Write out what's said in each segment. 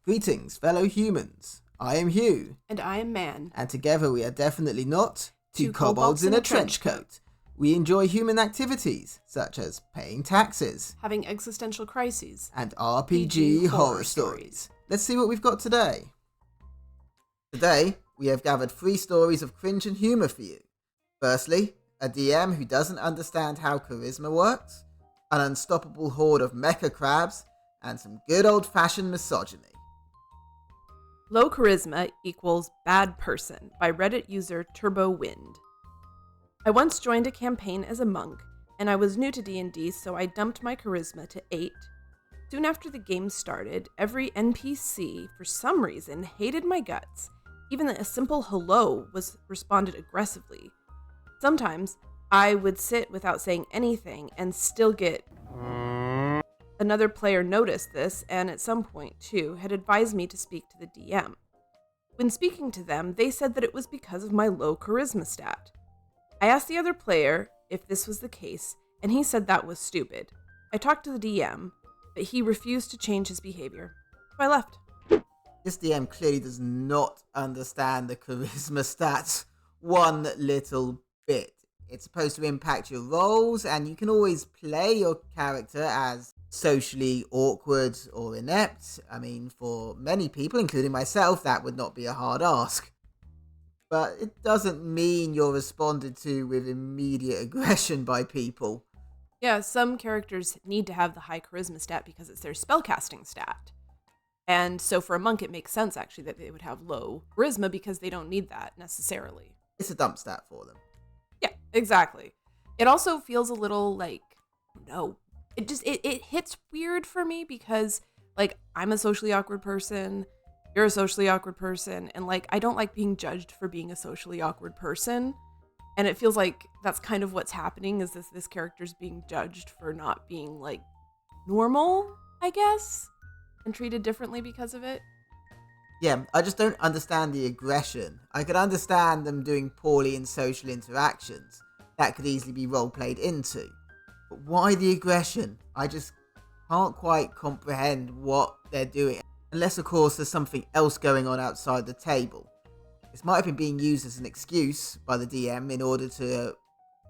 Greetings, fellow humans. I am Hugh. And I am Man. And together we are definitely not Two kobolds in a trench coat. We enjoy human activities, such as paying taxes, Having existential crises, and RPG horror stories. Let's see what we've got today. Today, we have gathered 3 stories of cringe and humour for you. Firstly, a DM who doesn't understand how charisma works, an unstoppable horde of Mecha-Crabs, and some good old-fashioned misogyny. Low charisma equals bad person by Reddit user TurboWind. I once joined a campaign as a monk, and I was new to D&D, so I dumped my charisma to 8. Soon after the game started, every NPC, for some reason, hated my guts. Even a simple hello was responded aggressively. Sometimes, I would sit without saying anything and still get... Another player noticed this, and at some point, too, had advised me to speak to the DM. When speaking to them, they said that it was because of my low charisma stat. I asked the other player if this was the case, and he said that was stupid. I talked to the DM, but he refused to change his behavior, so I left. This DM clearly does not understand the charisma stats one little bit. It's supposed to impact your roles, and you can always play your character as socially awkward or inept. I mean, for many people, including myself, that would not be a hard ask. But it doesn't mean you're responded to with immediate aggression by people. Yeah, some characters need to have the high charisma stat because it's their spellcasting stat. And so for a monk, it makes sense, actually, that they would have low charisma because they don't need that necessarily. It's a dump stat for them. Yeah, exactly. It also feels a little like, no, it hits weird for me because, like, I'm a socially awkward person, you're a socially awkward person, and, like, I don't like being judged for being a socially awkward person. And it feels like that's kind of what's happening, is this character's being judged for not being, like, normal, I guess, and treated differently because of it. Yeah, I just don't understand the aggression. I could understand them doing poorly in social interactions. That could easily be role-played into. But why the aggression? I just can't quite comprehend what they're doing. Unless, of course, there's something else going on outside the table. This might have been being used as an excuse by the DM in order to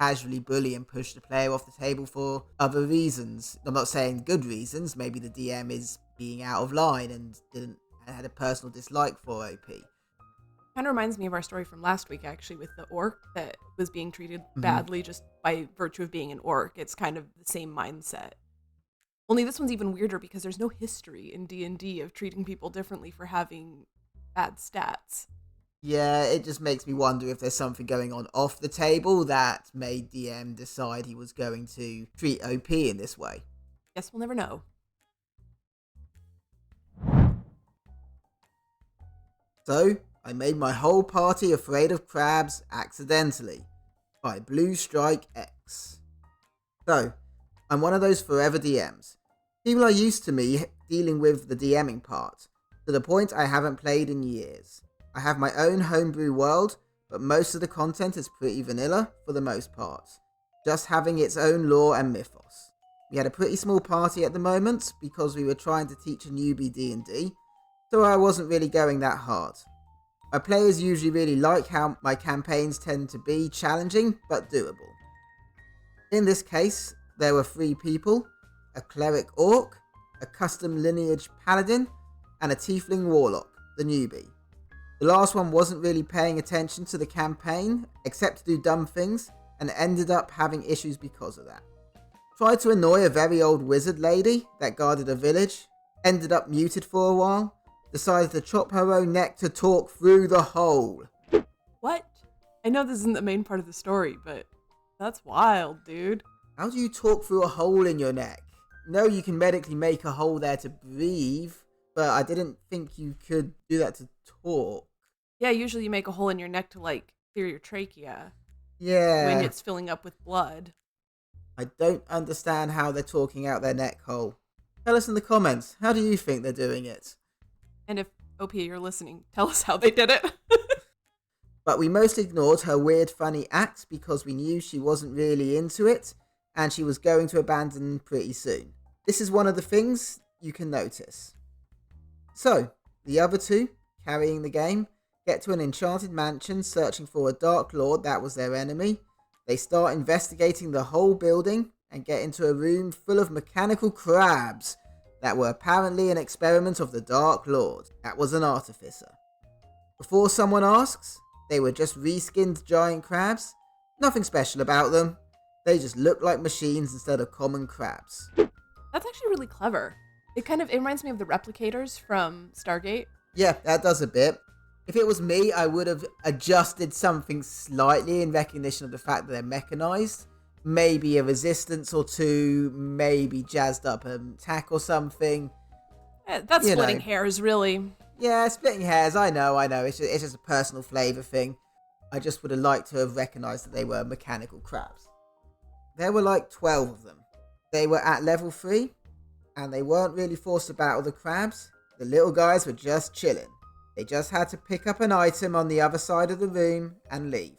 casually bully and push the player off the table for other reasons. I'm not saying good reasons. Maybe the DM is being out of line and had a personal dislike for OP. Kind of reminds me of our story from last week, actually, with the orc that was being treated badly just by virtue of being an orc. It's kind of the same mindset. Only this one's even weirder because there's no history in D&D of treating people differently for having bad stats. Yeah, it just makes me wonder if there's something going on off the table that made DM decide he was going to treat OP in this way. Guess we'll never know. So, I made my whole party afraid of crabs accidentally, by Blue Strike X. So, I'm one of those forever DMs. People are used to me dealing with the DMing part, to the point I haven't played in years. I have my own homebrew world, but most of the content is pretty vanilla for the most part, just having its own lore and mythos. We had a pretty small party at the moment because we were trying to teach a newbie D&D, so I wasn't really going that hard. My players usually really like how my campaigns tend to be challenging but doable. In this case, there were 3 people, a cleric orc, a custom lineage paladin, and a tiefling warlock, the newbie. The last one wasn't really paying attention to the campaign, except to do dumb things, and ended up having issues because of that. Tried to annoy a very old wizard lady that guarded a village, ended up muted for a while, decided to chop her own neck to talk through the hole. What? I know this isn't the main part of the story, but that's wild, dude. How do you talk through a hole in your neck? No, you can medically make a hole there to breathe, but I didn't think you could do that to talk. Yeah, usually you make a hole in your neck to, like, clear your trachea. Yeah. When it's filling up with blood. I don't understand how they're talking out their neck hole. Tell us in the comments, how do you think they're doing it? And if, OP, you're listening, tell us how they did it. But we mostly ignored her weird funny act because we knew she wasn't really into it, and she was going to abandon pretty soon. This is one of the things you can notice. So, The other two, carrying the game, get to an enchanted mansion searching for a Dark Lord that was their enemy. They start investigating the whole building and get into a room full of mechanical crabs that were apparently an experiment of the Dark Lord. That was an artificer. Before someone asks, they were just reskinned giant crabs. Nothing special about them. They just look like machines instead of common crabs. That's actually really clever. It reminds me of the replicators from Stargate. Yeah, that does a bit. If it was me, I would have adjusted something slightly in recognition of the fact that they're mechanized. Maybe a resistance or two, maybe jazzed up an attack or something. That's splitting hairs, really. Yeah, splitting hairs, I know. It's just a personal flavour thing. I just would have liked to have recognised that they were mechanical crabs. There were like 12 of them. They were at level 3, and they weren't really forced to battle the crabs. The little guys were just chilling. They just had to pick up an item on the other side of the room and leave.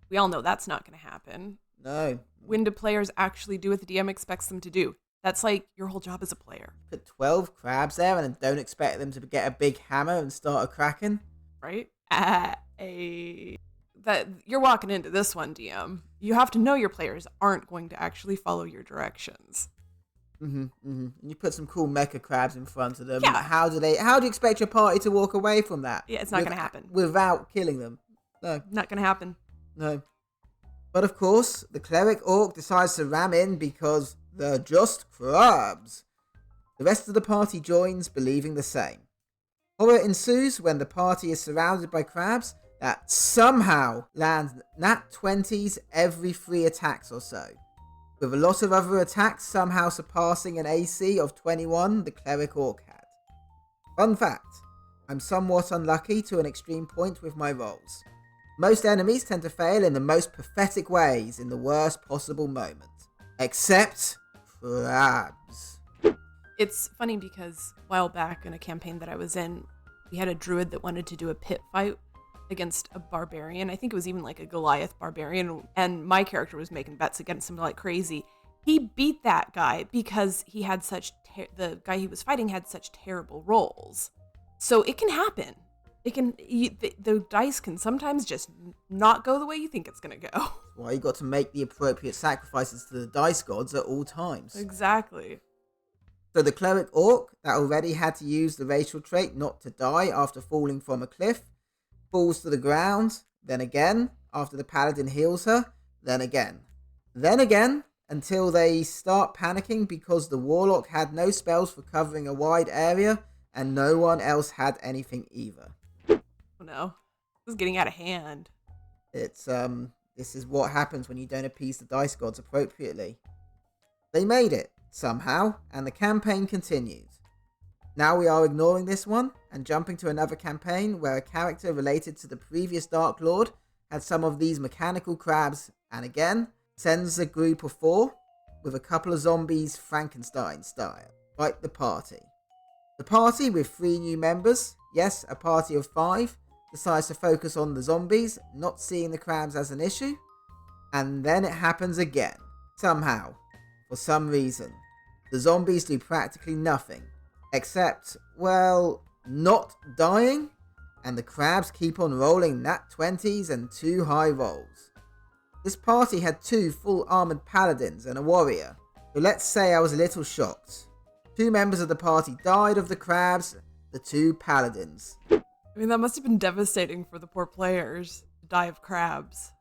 We all know that's not going to happen. No. When do players actually do what the DM expects them to do? That's like your whole job as a player. Put 12 crabs there and don't expect them to get a big hammer and start a cracking. Right? That you're walking into this one, DM. You have to know your players aren't going to actually follow your directions. And you put some cool Mecha-Crabs in front of them. Yeah. How do you expect your party to walk away from that? Yeah, it's not going to happen. Without killing them. No. Not going to happen. No. But of course, the cleric orc decides to ram in because they're just crabs. The rest of the party joins, believing the same. Horror ensues when the party is surrounded by crabs that somehow land nat 20s every 3 attacks or so, with a lot of other attacks somehow surpassing an AC of 21 the cleric orc had. Fun fact, I'm somewhat unlucky to an extreme point with my rolls. Most enemies tend to fail in the most pathetic ways in the worst possible moment. Except crabs. It's funny because a while back in a campaign that I was in, we had a druid that wanted to do a pit fight against a barbarian. I think it was even like a Goliath barbarian, and my character was making bets against him like crazy. He beat that guy because he had the guy he was fighting had such terrible rolls. So it can happen. The dice can sometimes just not go the way you think it's gonna go. That's why you got to make the appropriate sacrifices to the dice gods at all times. Exactly. So the cleric orc that already had to use the racial trait not to die after falling from a cliff falls to the ground, then again, after the paladin heals her, then again, until they start panicking because the warlock had no spells for covering a wide area and no one else had anything either. Oh no, this is getting out of hand. This is what happens when you don't appease the dice gods appropriately. They made it, somehow, and the campaign continues. Now we are ignoring this one and jumping to another campaign where a character related to the previous Dark Lord had some of these mechanical crabs and again sends a group of 4 with a couple of zombies Frankenstein style, like the party. The party with 3 new members, yes, a party of 5, decides to focus on the zombies, not seeing the crabs as an issue, and then it happens again. Somehow, for some reason, the zombies do practically nothing. Except, well, not dying, and the crabs keep on rolling nat 20s and 2 high rolls. This party had 2 full armoured paladins and a warrior, so let's say I was a little shocked. 2 members of the party died of the crabs, the 2 paladins. I mean, that must have been devastating for the poor players to die of crabs.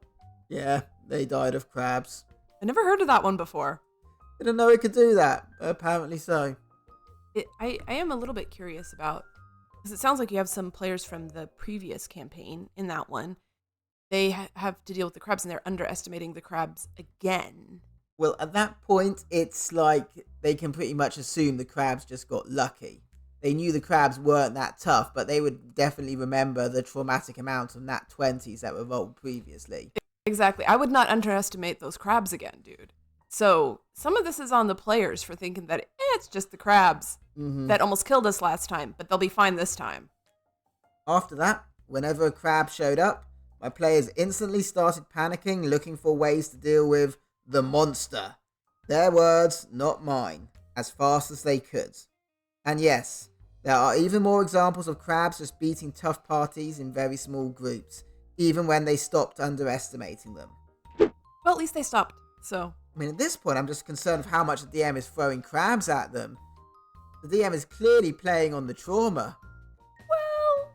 Yeah, they died of crabs. I never heard of that one before. Didn't know it could do that, but apparently so. I am a little bit curious about, because it sounds like you have some players from the previous campaign in that one. They have to deal with the crabs and they're underestimating the crabs again. Well, at that point, it's like they can pretty much assume the crabs just got lucky. They knew the crabs weren't that tough, but they would definitely remember the traumatic amount of nat 20s that were rolled previously. Exactly. I would not underestimate those crabs again, dude. So some of this is on the players for thinking that it's just the crabs that almost killed us last time, but they'll be fine this time. After that, whenever a crab showed up, my players instantly started panicking, looking for ways to deal with the monster. Their words, not mine, as fast as they could. And yes, There are even more examples of crabs just beating tough parties in very small groups, even when they stopped underestimating them. Well, at least they stopped, so. I mean, at this point, I'm just concerned with how much the DM is throwing crabs at them. The DM is clearly playing on the trauma. Well,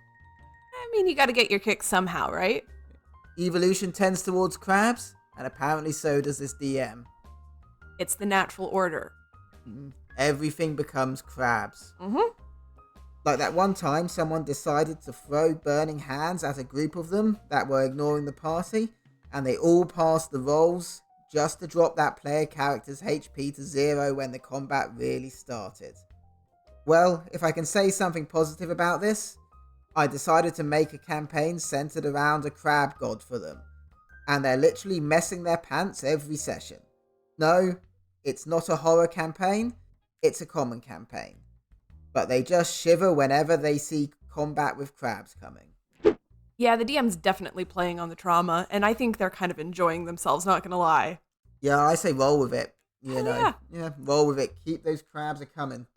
I mean, you gotta get your kicks somehow, right? Evolution tends towards crabs, and apparently so does this DM. It's the natural order. Everything becomes crabs. Mm-hmm. Like that one time someone decided to throw burning hands at a group of them that were ignoring the party, and they all passed the rolls just to drop that player character's HP to 0 when the combat really started. Well, if I can say something positive about this, I decided to make a campaign centered around a crab god for them, and they're literally messing their pants every session. No, it's not a horror campaign, it's a common campaign. But they just shiver whenever they see combat with crabs coming. Yeah, the DM's definitely playing on the trauma, and I think they're kind of enjoying themselves, not gonna lie. Yeah, I say roll with it. Yeah. Yeah, roll with it. Keep those crabs a-coming.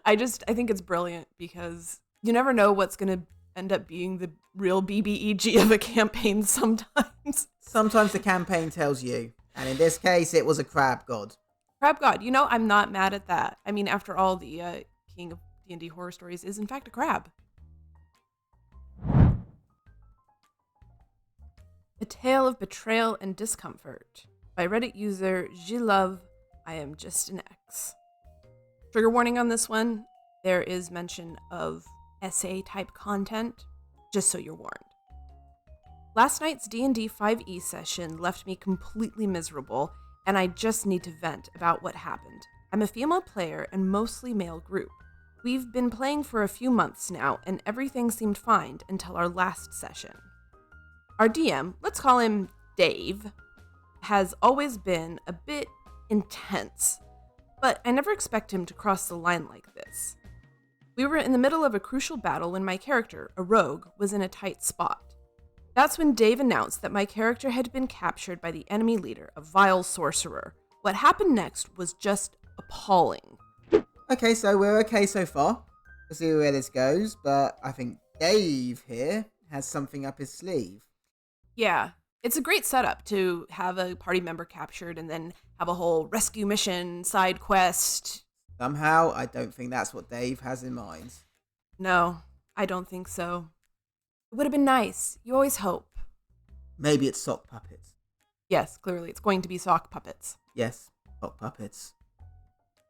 I think it's brilliant because you never know what's gonna end up being the real BBEG of a campaign sometimes. Sometimes the campaign tells you, and in this case, it was a crab god. Crab God, I'm not mad at that. I mean, after all, the king of D&D horror stories is in fact a crab. A Tale of Betrayal and Discomfort by Reddit user Gilove, I am just an X. Trigger warning on this one, there is mention of essay type content, just so you're warned. Last night's D&D 5e session left me completely miserable, and I just need to vent about what happened. I'm a female player and mostly male group. We've been playing for a few months now, and everything seemed fine until our last session. Our DM, let's call him Dave, has always been a bit intense, but I never expect him to cross the line like this. We were in the middle of a crucial battle when my character, a rogue, was in a tight spot. That's when Dave announced that my character had been captured by the enemy leader, a vile sorcerer. What happened next was just appalling. Okay, so we're okay so far. We'll see where this goes, but I think Dave here has something up his sleeve. Yeah, it's a great setup to have a party member captured and then have a whole rescue mission, side quest. Somehow, I don't think that's what Dave has in mind. No, I don't think so. It would have been nice. You always hope. Maybe it's sock puppets. Yes, clearly it's going to be sock puppets. Yes, sock puppets.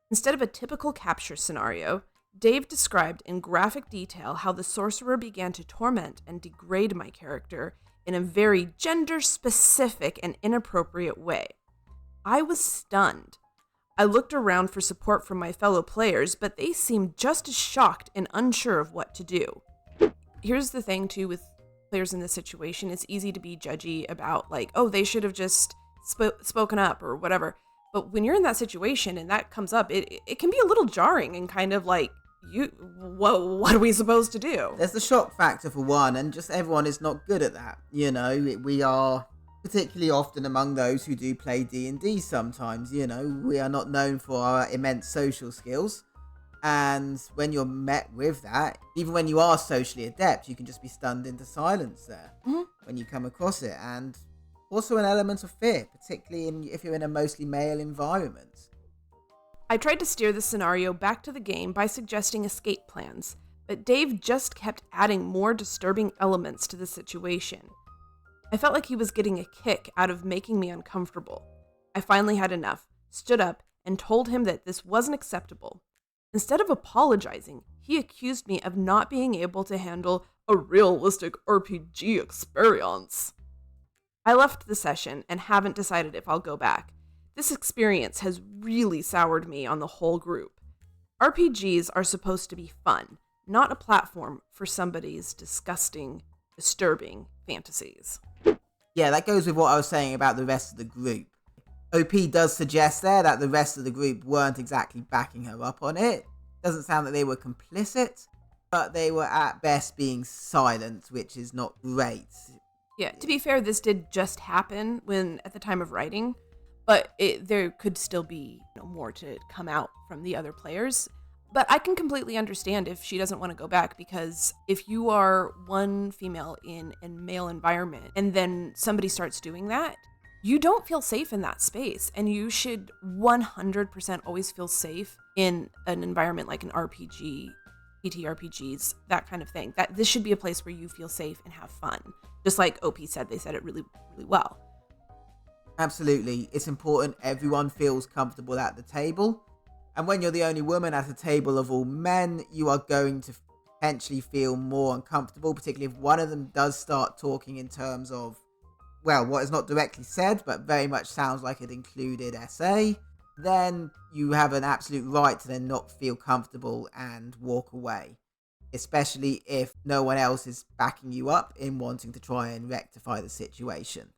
Instead of a typical capture scenario, Dave described in graphic detail how the sorcerer began to torment and degrade my character in a very gender-specific and inappropriate way. I was stunned. I looked around for support from my fellow players, but they seemed just as shocked and unsure of what to do. Here's the thing, too, with players in this situation. It's easy to be judgy about, they should have just spoken up or whatever. But when you're in that situation and that comes up, it can be a little jarring and kind of like, what are we supposed to do? There's the shock factor for one, and just everyone is not good at that. We are particularly often among those who do play D&D sometimes, we are not known for our immense social skills. And when you're met with that, even when you are socially adept, you can just be stunned into silence there when you come across it. And also an element of fear, particularly if you're in a mostly male environment. I tried to steer the scenario back to the game by suggesting escape plans, but Dave just kept adding more disturbing elements to the situation. I felt like he was getting a kick out of making me uncomfortable. I finally had enough, stood up, and told him that this wasn't acceptable. Instead of apologizing, he accused me of not being able to handle a realistic RPG experience. I left the session and haven't decided if I'll go back. This experience has really soured me on the whole group. RPGs are supposed to be fun, not a platform for somebody's disgusting, disturbing fantasies. Yeah, that goes with what I was saying about the rest of the group. OP does suggest there that the rest of the group weren't exactly backing her up on it. Doesn't sound that they were complicit, but they were at best being silent, which is not great. Yeah, to be fair, this did just happen at the time of writing, but there could still be more to come out from the other players. But I can completely understand if she doesn't want to go back, because if you are one female in a male environment and then somebody starts doing that, you don't feel safe in that space. And you should 100% always feel safe in an environment like an RPG, TTRPGs, that kind of thing. That this should be a place where you feel safe and have fun. Just like OP said, they said it really, really well. Absolutely. It's important everyone feels comfortable at the table. And when you're the only woman at a table of all men, you are going to potentially feel more uncomfortable, particularly if one of them does start talking in terms of, well, what is not directly said, but very much sounds like it included SA. Then you have an absolute right to then not feel comfortable and walk away, especially if no one else is backing you up in wanting to try and rectify the situation.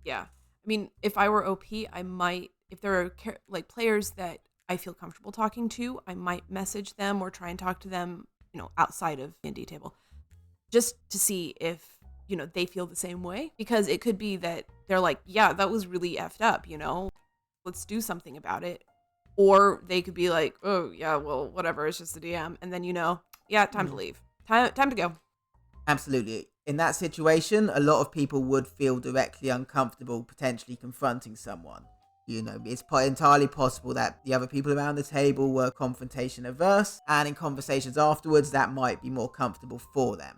Yeah. I mean, if I were OP, I might, if there are like players that I feel comfortable talking to, I might message them or try and talk to them, outside of D&D table, just to see if, they feel the same way. Because it could be that they're like, yeah, that was really effed up, let's do something about it. Or they could be like, oh yeah, well, whatever, it's just a DM. And then, yeah, time to leave. Time to go. Absolutely. In that situation, a lot of people would feel directly uncomfortable potentially confronting someone. It's entirely possible that the other people around the table were confrontation averse, and in conversations afterwards, that might be more comfortable for them.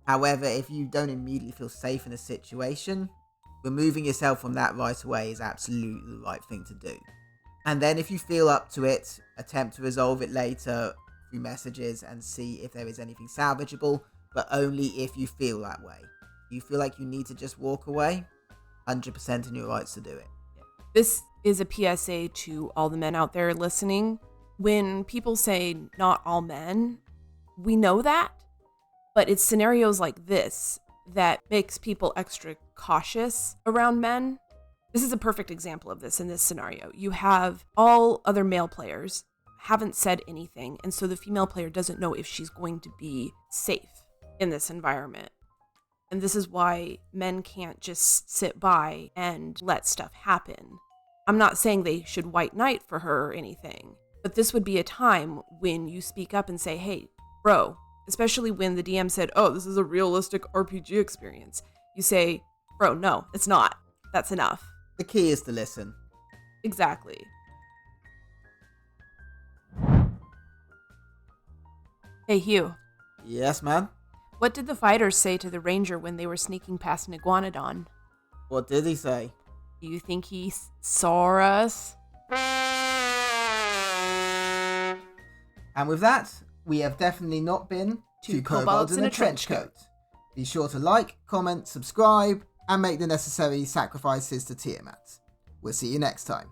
However, if you don't immediately feel safe in a situation, removing yourself from that right away is absolutely the right thing to do. And then if you feel up to it, attempt to resolve it later through messages and see if there is anything salvageable, but only if you feel that way. You feel like you need to just walk away, 100% in your rights to do it. This is a PSA to all the men out there listening. When people say not all men, we know that, but it's scenarios like this that makes people extra cautious around men. This is a perfect example of this in this scenario. You have all other male players haven't said anything, and so the female player doesn't know if she's going to be safe in this environment. And this is why men can't just sit by and let stuff happen. I'm not saying they should white knight for her or anything, but this would be a time when you speak up and say, hey, bro, especially when the DM said, oh, this is a realistic RPG experience. You say, bro, no, it's not. That's enough. The key is to listen. Exactly. Hey, Hugh. Yes, man? What did the fighters say to the ranger when they were sneaking past an iguanodon? What did he say? Do you think he saw us? And with that, we have definitely not been Two kobolds in a trench coat. Be sure to like, comment, subscribe, and make the necessary sacrifices to Tiamat. We'll see you next time.